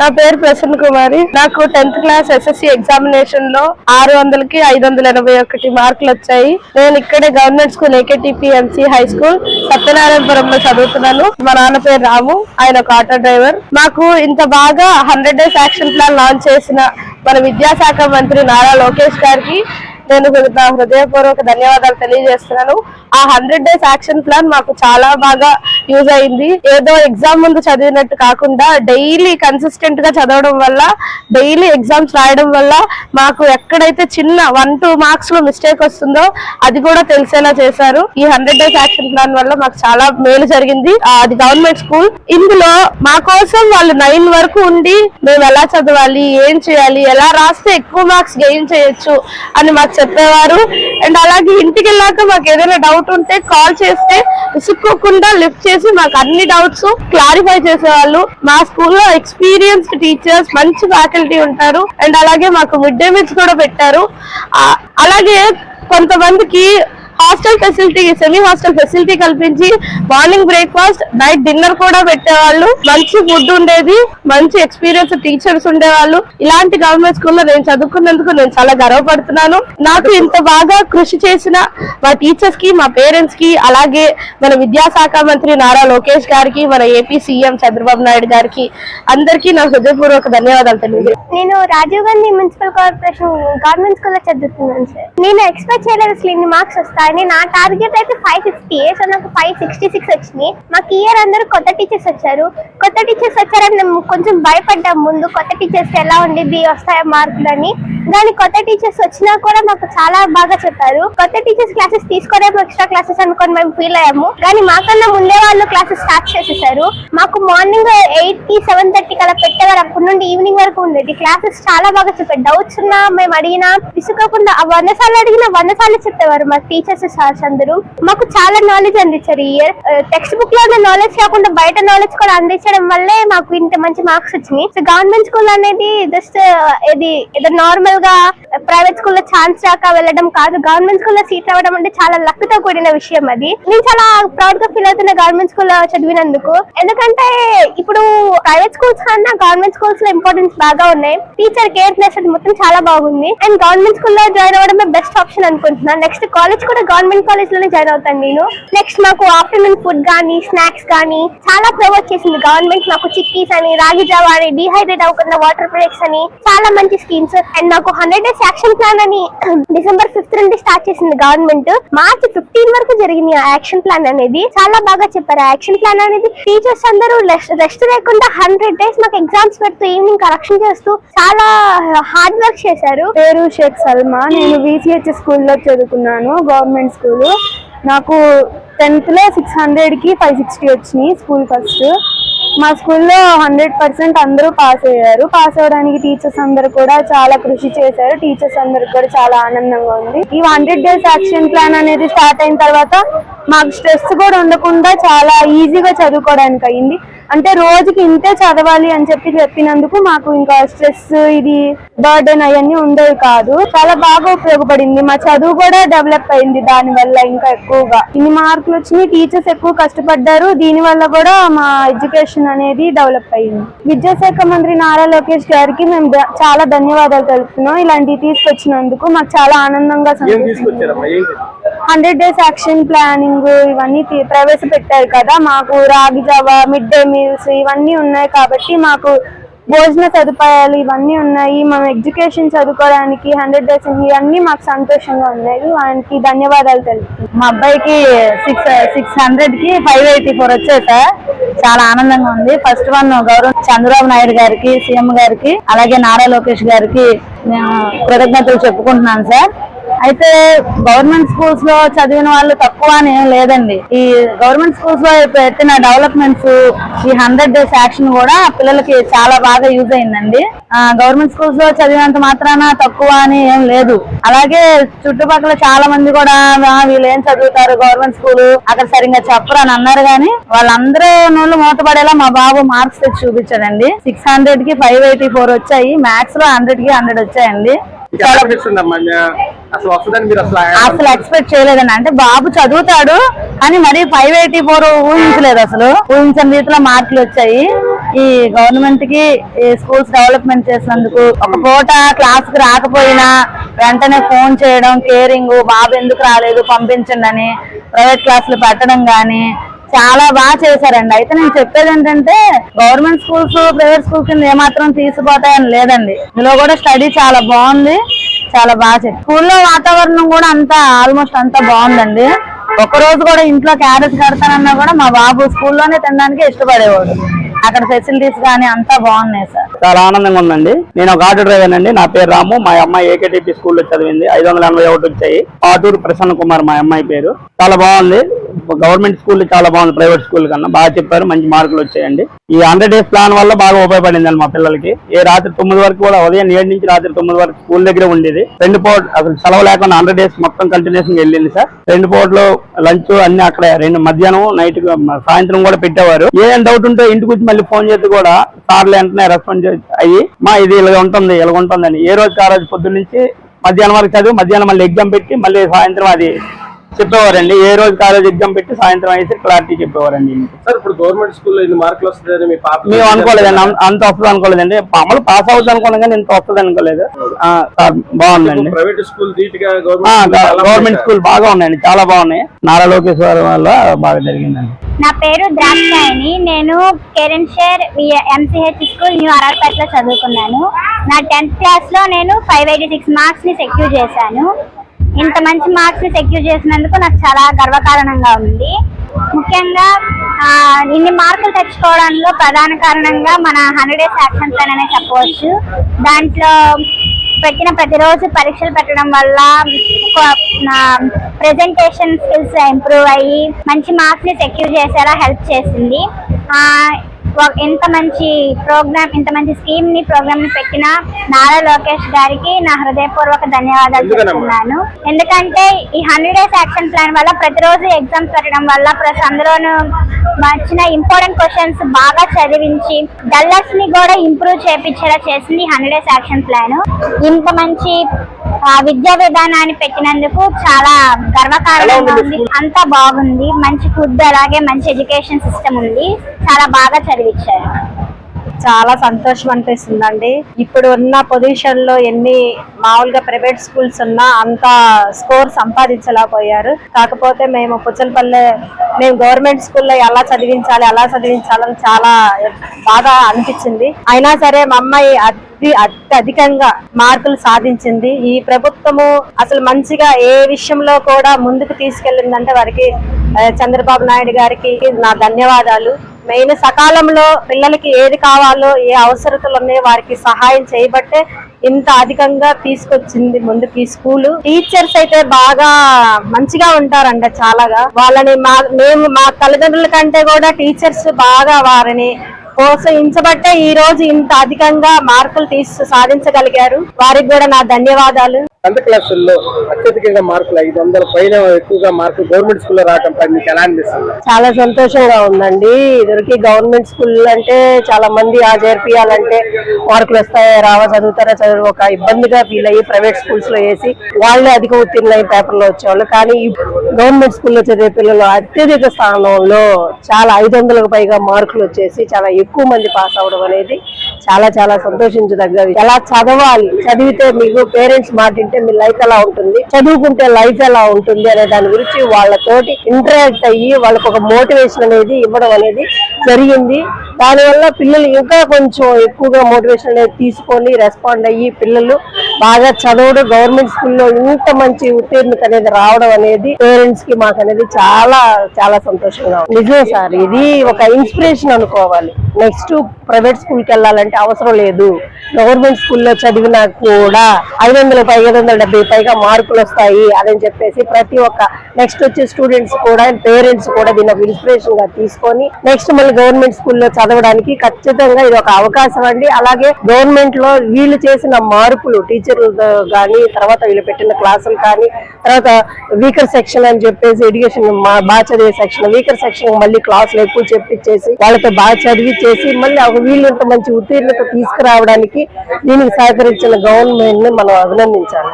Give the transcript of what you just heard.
నా పేరు ప్రసన్న కుమారి. నాకు 10th క్లాస్ SSC ఎగ్జామినేషన్ లో 600కి 581 మార్కులు వచ్చాయి. నేను ఇక్కడే government school AKTPMC high school సత్యనారాయణపురంలో చదువుతున్నాను. మా నాన్న పేరు రాము, ఆయన ఒక ఆటో డ్రైవర్. మాకు ఇంత బాగా 100 డేస్ యాక్షన్ ప్లాన్ లాంచ్ చేసిన మన విద్యాశాఖ మంత్రి నారా లోకేష్ గారికి నేను నా హృదయపూర్వక ధన్యవాదాలు తెలియజేస్తున్నాను. ఆ 100 డేస్ యాక్షన్ ప్లాన్ మాకు చాలా బాగా యూజ్ అయింది. ఏదో ఎగ్జామ్ ముందు చదివినట్టు కాకుండా డైలీ కన్సిస్టెంట్ గా చదవడం వల్ల, డైలీ ఎగ్జామ్స్ రాయడం వల్ల మాకు ఎక్కడైతే చిన్న 1-2 మార్క్స్ లో మిస్టేక్ వస్తుందో అది కూడా తెలిసేలా చేశారు. ఈ 100 డేస్ యాక్షన్ ప్లాన్ వల్ల మాకు చాలా మేలు జరిగింది. అది గవర్నమెంట్ స్కూల్. ఇందులో మా కోసం వాళ్ళు 9 వరకు ఉండి మేము ఎలా చదవాలి, ఏం చేయాలి, ఎలా రాస్తే ఎక్కువ మార్క్స్ గెయిన్ చేయొచ్చు అని మాకు చెప్పేవారు. అండ్ అలాగే ఇంటికి వెళ్ళాక మాకు ఏదైనా డౌట్ ఉంటే కాల్ చేస్తే విసుక్కోకుండా లిఫ్ట్ చేసి మాకు అన్ని డౌట్స్ క్లారిఫై చేసేవాళ్ళు. మా స్కూల్లో ఎక్స్పీరియన్స్డ్ టీచర్స్, మంచి ఫ్యాకల్టీ ఉంటారు. అండ్ అలాగే మాకు మిడ్ డే మీల్స్ కూడా పెట్టారు. అలాగే కొంతమందికి hostel facility, semi hostel facility కల్పించి మార్నింగ్ బ్రేక్ఫాస్ట్, నైట్ డిన్నర్ కూడా పెట్టేవాళ్ళు. మంచి ఫుడ్ ఉండేది, మంచి ఎక్స్పీరియన్స్ టీచర్స్ ఉండేవాళ్ళు. ఇలాంటి గవర్నమెంట్ స్కూల్లో నేను చదువుకున్నందుకు నేను చాలా గర్వపడుతున్నాను. నాకు ఇంత బాగా కృషి చేసిన మా టీచర్స్ కి, మా పేరెంట్స్ కి, అలాగే మన విద్యాశాఖ మంత్రి నారా లోకేష్ గారికి, మన ఏపీ సీఎం చంద్రబాబు నాయుడు గారికి, అందరికీ నా హృదయపూర్వక ధన్యవాదాలు తెలియజేస్తాను. నేను Rajiv Gandhi municipal corporation government స్కూల్లో చదువుతున్నాను సార్. నేను ఎక్స్పెక్ట్ చేయలేదు అసలు ఇన్ని మార్క్స్ వస్తాయి. నా టార్గెట్ అయితే 550, సో నాకు 566 వచ్చినాయి. మాకు ఇయర్ అందరూ కొత్త టీచర్స్ వచ్చారు. కొత్త టీచర్స్ వచ్చారని మేము కొంచెం భయపడ్డాం ముందు, కొత్త టీచర్స్ ఎలా ఉండిద్ది, వస్తాయో మార్కులు అని. కానీ కొత్త టీచర్స్ వచ్చినా కూడా మాకు చాలా బాగా చెప్పారు. కొత్త టీచర్స్ క్లాసెస్ తీసుకోరేమో ఎక్స్ట్రా క్లాసెస్ అనుకొని మేము ఫీల్ అయ్యాము. కానీ మాకన్నా ముందే వాళ్ళు క్లాసెస్ స్టార్ట్ చేసేసారు. మాకు మార్నింగ్ 8కి 7:30 అలా పెట్టేవారు. అప్పటి నుండి ఈవినింగ్ వరకు ఉండేది. క్లాసెస్ చాలా బాగా చెప్పారు. డౌట్స్ ఉన్నా మేము అడిగినా విసుకోకుండా 100 సార్లు అడిగినా 100 సార్లు చెప్పేవారు మా టీచర్స్ సార్స్ అందరూ. మాకు చాలా నాలెడ్జ్ అందించారు ఈ ఇయర్. టెక్స్ట్ బుక్ లో ఉన్న నాలెడ్జ్ కాకుండా బయట నాలెడ్జ్ కూడా అందించడం వల్లే మాకు ఇంత మంచి మార్క్స్ వచ్చినాయి. సో గవర్నమెంట్ స్కూల్ అనేది జస్ట్ ఏదో నార్మల్ గా ప్రైవేట్ స్కూల్లో ఛాన్స్ రాక వెళ్ళడం కాదు. గవర్నమెంట్ స్కూల్లో సీట్ రావడం అంటే చాలా లక్ తో కూడిన విషయం. అది నేను చాలా ప్రౌడ్ గా ఫీల్ అవుతున్నా గవర్నమెంట్ స్కూల్లో చదివినందుకు. ఎందుకంటే ఇప్పుడు ప్రైవేట్ స్కూల్స్ కన్నా గవర్నమెంట్ స్కూల్స్ లో ఇంపార్టెన్స్ బాగా ఉన్నాయి. టీచర్ కేర్నెస్ అది మొత్తం చాలా బాగుంది. అండ్ గవర్నమెంట్ స్కూల్లో జాయిన్ అవ్వడమే బెస్ట్ ఆప్షన్ అనుకుంటున్నాను. నెక్స్ట్ కాలేజ్ కూడా గవర్నమెంట్ కాలేజ్ లోనే జాయిన్ అవుతాను నేను. నెక్స్ట్ మాకు ఆఫ్టర్నూన్ ఫుడ్ గానీ, స్నాక్స్ గానీ చాలా ప్రొవైడ్ చేసింది గవర్నమెంట్. మాకు చిక్కీస్ అని, రాగి జావా అని, డిహైడ్రేట్ అవ్వకుండా వాటర్ బ్రేక్స్ అని చాలా మంచి స్కీమ్స్. అండ్ నాకు 100 డేస్ యాక్షన్ ప్లాన్ అని December 5th నుండి స్టార్ట్ చేసింది గవర్నమెంట్. March 15 వరకు జరిగింది ఆ యాక్షన్ ప్లాన్ అనేది. చాలా బాగా చెప్పారు. ఆ యాక్షన్ ప్లాన్ అనేది టీచర్స్ అందరూ రెస్ట్ లేకుండా 100 డేస్ మాకు ఎగ్జామ్స్ పెడుతూ, ఈవినింగ్ కరెక్షన్ చేస్తూ చాలా హార్డ్ వర్క్ చేశారు. పేరు షేక్ సల్మా. నేను VCH స్కూల్లో చదువుకున్నాను, గవర్నమెంట్ స్కూల్. నాకు 10th లో 600కి 560 వచ్చినాయి, స్కూల్ ఫస్ట్. మా స్కూల్లో 100% అందరూ పాస్ అయ్యారు. పాస్ అవ్వడానికి టీచర్స్ అందరూ కూడా చాలా కృషి చేశారు. టీచర్స్ అందరికి కూడా చాలా ఆనందంగా ఉంది. ఈ 100 డేస్ యాక్షన్ ప్లాన్ అనేది స్టార్ట్ అయిన తర్వాత మాకు స్ట్రెస్ కూడా ఉండకుండా చాలా ఈజీగా చదువుకోవడానికి అయింది. అంటే రోజుకి ఇంతే చదవాలి అని చెప్పినందుకు మాకు ఇంకా స్ట్రెస్, ఇది బర్డెన్ అవన్నీ ఉండేవి కాదు. చాలా బాగా ఉపయోగపడింది. మా చదువు కూడా డెవలప్ అయింది దాని వల్ల. ఇంకా ఎక్కువగా ఇన్ని మార్కులు వచ్చినాయి. టీచర్స్ ఎక్కువ కష్టపడ్డారు. దీని వల్ల కూడా మా ఎడ్యుకేషన్ అనేది డెవలప్ అయింది. విద్యాశాఖ మంత్రి నారా లోకేష్ గారికి మేము చాలా ధన్యవాదాలు తెలుపుతున్నాం. ఇలాంటివి తీసుకొచ్చినందుకు మాకు చాలా ఆనందంగా 100 డేస్ యాక్షన్ ప్లానింగ్ ఇవన్నీ ప్రవేశపెట్టారు కదా. మాకు రాగి జావా, మిడ్ డే మీల్స్ ఇవన్నీ ఉన్నాయి కాబట్టి మాకు భోజన సదుపాయాలు ఇవన్నీ ఉన్నాయి. మనం ఎడ్యుకేషన్ చదువుకోవడానికి 100 డేస్ ఇవన్నీ మాకు సంతోషంగా ఉన్నాయి. వానికి ధన్యవాదాలు తెలుపుతున్నాం. మా అబ్బాయికి 600కి 584 వచ్చాయి సార్. చాలా ఆనందంగా ఉంది. ఫస్ట్ వన్ గౌరవ చంద్రబాబు నాయుడు గారికి, సీఎం గారికి, అలాగే నారా లోకేష్ గారికి కృతజ్ఞతలు చెప్పుకుంటున్నాను సార్. అయితే గవర్నమెంట్ స్కూల్స్ లో చదివిన వాళ్ళు తక్కువ అని ఏం లేదండి. ఈ గవర్నమెంట్ స్కూల్స్ లో పెట్టిన డెవలప్మెంట్స్, ఈ 100 డేస్ యాక్షన్ కూడా పిల్లలకి చాలా బాగా యూజ్ అయిందండి. గవర్నమెంట్ స్కూల్స్ లో చదివినంత మాత్రాన తక్కువ అని ఏం లేదు. అలాగే చుట్టుపక్కల చాలా మంది కూడా వీళ్ళు ఏం చదువుతారు, గవర్నమెంట్ స్కూల్ అక్కడ సరిగ్గా చెప్పరు అని అన్నారు. కానీ వాళ్ళందరూ నోళ్ళు మూతపడేలా మా బాబు మార్క్స్ తెచ్చి చూపించాడండి. 600కి 584 వచ్చాయి. మ్యాథ్స్ లో 100కి 100 వచ్చాయండి. అసలు ఎక్స్పెక్ట్ చేయలేదండి. అంటే బాబు చదువుతాడు కానీ మరి 584 ఊహించలేదు. అసలు ఊహించని రీతిలో మార్కులు వచ్చాయి. ఈ గవర్నమెంట్ కి ఈ స్కూల్స్ డెవలప్మెంట్ చేసినందుకు, ఒక పూట క్లాస్ కి రాకపోయినా వెంటనే ఫోన్ చేయడం, కేరింగ్, బాబు ఎందుకు రాలేదు పంపించండి అని ప్రైవేట్ క్లాసులు పెట్టడం గానీ చాలా బాగా చేశారండి. అయితే నేను చెప్పేది ఏంటంటే గవర్నమెంట్ స్కూల్స్ ప్రైవేట్ స్కూల్స్ కింద ఏమాత్రం తీసిపోతాయని లేదండి. ఇందులో కూడా స్టడీ చాలా బాగుంది, చాలా బాగా స్కూల్లో వాతావరణం కూడా అంతా ఆల్మోస్ట్ అంతా బాగుందండి. ఒక రోజు కూడా ఇంట్లో క్యారెట్ కడతానన్నా కూడా మా బాబు స్కూల్లోనే తినడానికి ఇష్టపడేవాడు. అక్కడ ఫెసిలిటీస్ కానీ అంతా బాగున్నాయి సార్. చాలా ఆనందంగా ఉందండి. నేను ఒక ఆటో డ్రైవర్ అండి. నా పేరు రాము. మా అమ్మాయి ఏకేటీపీ స్కూల్లో చదివింది. 581 వచ్చాయి. ఆటూరు ప్రసన్న కుమార్ మా అమ్మాయి పేరు. చాలా బాగుంది. గవర్నమెంట్ స్కూల్ చాలా బాగుంది, ప్రైవేట్ స్కూల్ కన్నా బాగా చెప్పారు, మంచి మార్కులు వచ్చాయండి. ఈ 100 days ప్లాన్ వల్ల బాగా ఉపయోగపడిందండి మా పిల్లలకి. రాత్రి 9 వరకు కూడా, ఉదయం 7 నుంచి రాత్రి 9 వరకు స్కూల్ దగ్గర ఉండేది. 2 పూట అసలు సెలవు లేకుండా 100 days మొత్తం కంటిన్యూషన్ వెళ్ళింది సార్. 2 పూటలు లంచ్ అన్ని అక్కడే, 2 మధ్యాహ్నం నైట్ సాయంత్రం కూడా పెట్టేవారు. ఏం డౌట్ ఉంటే ఇంటికి వచ్చి మళ్ళీ ఫోన్ చేసి కూడా సార్లు వెంటనే రెస్పాన్స్ అయ్యి ఇది ఇలాగ ఉంటుంది ఉంటుందని ఏ రోజు ఆ రోజు పొద్దున్న నుంచి మధ్యాహ్నం వరకు చదివి మధ్యాహ్నం మళ్ళీ ఎగ్జామ్ పెట్టి మళ్ళీ సాయంత్రం అది చెప్పేవారండి. ఏ రోజు కాలేజ్ ఎగ్జామ్ పెట్టి సాయంత్రం అయితే క్లారిటీ చెప్పేవారండి. సార్ ఇప్పుడు గవర్నమెంట్ స్కూల్లో ఇన్ని మార్కులు వస్తుందని మీ పాప మేము అనుకోలేదండి, అంత వస్తుంది అనుకోలేదండి. మామూలు పాస్ అవుతుంది అనుకున్నాం కానీ ఇంత వస్తుంది అనుకోలేదు. బాగుందండి. ప్రైవేట్ స్కూల్ ధీటుగా గవర్నమెంట్ స్కూల్ బాగా ఉన్నాయండి, చాలా బాగున్నాయి. నారా లోకేష్ గారి వల్ల బాగా జరిగిందండి. నా పేరు ద్రాక్షాయిని. నేను కేరెన్ షేర్ MCH స్కూల్ న్యూ అరార్పేటలో చదువుకున్నాను. నా 10th క్లాస్ లో నేను 586 మార్క్స్ ని సెక్యూర్ చేశాను. ఇంత మంచి మార్క్స్ ని సెక్యూర్ చేసినందుకు నాకు చాలా గర్వకారణంగా ఉంది. ముఖ్యంగా ఇన్ని మార్కులు తెచ్చుకోవడంలో ప్రధాన కారణంగా మన 100 days యాక్షన్ ప్లాన్ అనే చెప్పవచ్చు. దాంట్లో ప్రతిరోజు పరీక్షలు పెట్టడం వల్ల ప్రెజెంటేషన్ స్కిల్స్ ఇంప్రూవ్ అయ్యి మంచి మార్క్స్ ని సెక్యూర్ చేసేలా హెల్ప్ చేసింది. ఇంత మంచి స్కీమ్ ని ప్రోగ్రామ్ ని పెట్టిన నారా లోకేష్ గారికి నా హృదయపూర్వక ధన్యవాదాలు చెప్తున్నాను. ఎందుకంటే ఈ 100 days యాక్షన్ ప్లాన్ వల్ల ప్రతిరోజు ఎగ్జామ్స్ పెట్టడం వల్ల ప్లస్ అందులోనూ వచ్చిన ఇంపార్టెంట్ క్వశ్చన్స్ బాగా చదివించి డల్లర్స్ ని కూడా ఇంప్రూవ్ చేయించేలా చేసింది 100 days యాక్షన్ ప్లాన్. ఇంత మంచి విద్యా విధానాన్ని పెట్టినందుకు చాలా గర్వకారణంగా ఉంది. అంతా బాగుంది, మంచి ఫుడ్ అలాగే మంచి ఎడ్యుకేషన్ సిస్టమ్ ఉంది, చాలా బాగా చదివించారు. చాలా సంతోషం అనిపిస్తుందండి. ఇప్పుడు ఉన్న పొజిషన్ లో ఎన్ని మామూలుగా ప్రైవేట్ స్కూల్స్ ఉన్నా అంత స్కోర్ సంపాదించలేకపోయారు. కాకపోతే మేము గవర్నమెంట్ స్కూల్లో ఎలా చదివించాలని చాలా బాగా అనిపించింది. అయినా సరే మా అమ్మాయి అధికంగా మార్కులు సాధించింది. ఈ ప్రభుత్వము అసలు మంచిగా ఏ విషయంలో కూడా ముందుకు తీసుకెళ్లిందంటే వారికి చంద్రబాబు నాయుడు గారికి నా ధన్యవాదాలు. మెయిన్ సకాలంలో పిల్లలకి ఏది కావాలో, ఏ అవసరతలు ఉన్నాయో వారికి సహాయం చేయబట్టే ఇంత అధికంగా తీసుకొచ్చింది ముందుకి స్కూల్. టీచర్స్ అయితే బాగా మంచిగా ఉంటారంట. చాలాగా వాళ్ళని మా తల్లిదండ్రుల కంటే కూడా టీచర్స్ బాగా వారిని ప్రోత్సహించబట్టే ఈ రోజు ఇంత అధికంగా మార్కులు సాధించగలిగారు. వారికి కూడా నా ధన్యవాదాలు. 10th క్లాసుల్లో అత్యధికంగా మార్కులు 500 పైన ఎక్కువగా మార్కులు గవర్నమెంట్ స్కూల్లో రావటం మీకు ఎలా అనిపిస్తుంది? చాలా సంతోషంగా ఉందండి. ఇదివరకు గవర్నమెంట్ స్కూల్ అంటే చాలా మంది చేర్పియాలంటే మార్కులు వస్తాయా రావా, చదువు ఒక ఇబ్బందిగా ఫీల్ అయ్యి ప్రైవేట్ స్కూల్స్ లో వేసి వాళ్ళే అధిక ఉత్తీర్ణ పేపర్లో వచ్చేవాళ్ళు. కానీ గవర్నమెంట్ స్కూల్లో చదివే పిల్లలు అత్యధిక స్థానంలో చాలా 500కు పైగా మార్కులు వచ్చేసి చాలా ఎక్కువ మంది పాస్ అవడం అనేది చాలా చాలా సంతోషించదగ్గవి. ఎలా చదవాలి, చదివితే మీకు పేరెంట్స్ మాట మీ లైఫ్ ఎలా ఉంటుంది, చదువుకుంటే లైఫ్ ఎలా ఉంటుంది అనే దాని గురించి వాళ్ళతోటి ఇంటరాక్ట్ అయ్యి వాళ్ళకు ఒక మోటివేషన్ అనేది ఇవ్వడం అనేది జరిగింది. దానివల్ల పిల్లలు ఇంకా కొంచెం ఎక్కువగా మోటివేషన్ అనేది తీసుకొని రెస్పాండ్ అయ్యి పిల్లలు బాగా చదవడం, గవర్నమెంట్ స్కూల్లో ఇంత మంచి ఉత్తీర్ణత అనేది రావడం అనేది పేరెంట్స్ కి మాకు అనేది చాలా చాలా సంతోషంగా ఉంది. నిజమే సార్, ఇది ఒక ఇన్స్పిరేషన్ అనుకోవాలి. నెక్స్ట్ ప్రైవేట్ స్కూల్ కి వెళ్ళాలంటే అవసరం లేదు. గవర్నమెంట్ స్కూల్లో చదివినా కూడా 570 పైగా మార్కులు వస్తాయి అని చెప్పేసి ప్రతి ఒక్క నెక్స్ట్ వచ్చే స్టూడెంట్స్ కూడా పేరెంట్స్ కూడా దీన్ని ఒక ఇన్స్పిరేషన్ గా తీసుకొని నెక్స్ట్ మళ్ళీ గవర్నమెంట్ స్కూల్లో చదవడానికి ఖచ్చితంగా ఇది ఒక అవకాశం అండి. అలాగే గవర్నమెంట్ లో వీళ్ళు చేసిన మార్పులు టీచర్లు కానీ, తర్వాత వీళ్ళు పెట్టిన క్లాసులు కానీ, తర్వాత వీకర్ సెక్షన్ అని చెప్పేసి ఎడ్యుకేషన్ బాగా చదివే సెక్షన్, వీకర్ సెక్షన్ మళ్ళీ క్లాసులు ఎక్కువ చెప్పించేసి వాళ్ళతో బాగా చదివించేసి మళ్ళీ వీళ్ళు ఇంత మంచి ఉత్తీర్ణత తీసుకురావడానికి దీనికి సహకరించిన గవర్నమెంట్ ని మనం అభినందించాలి.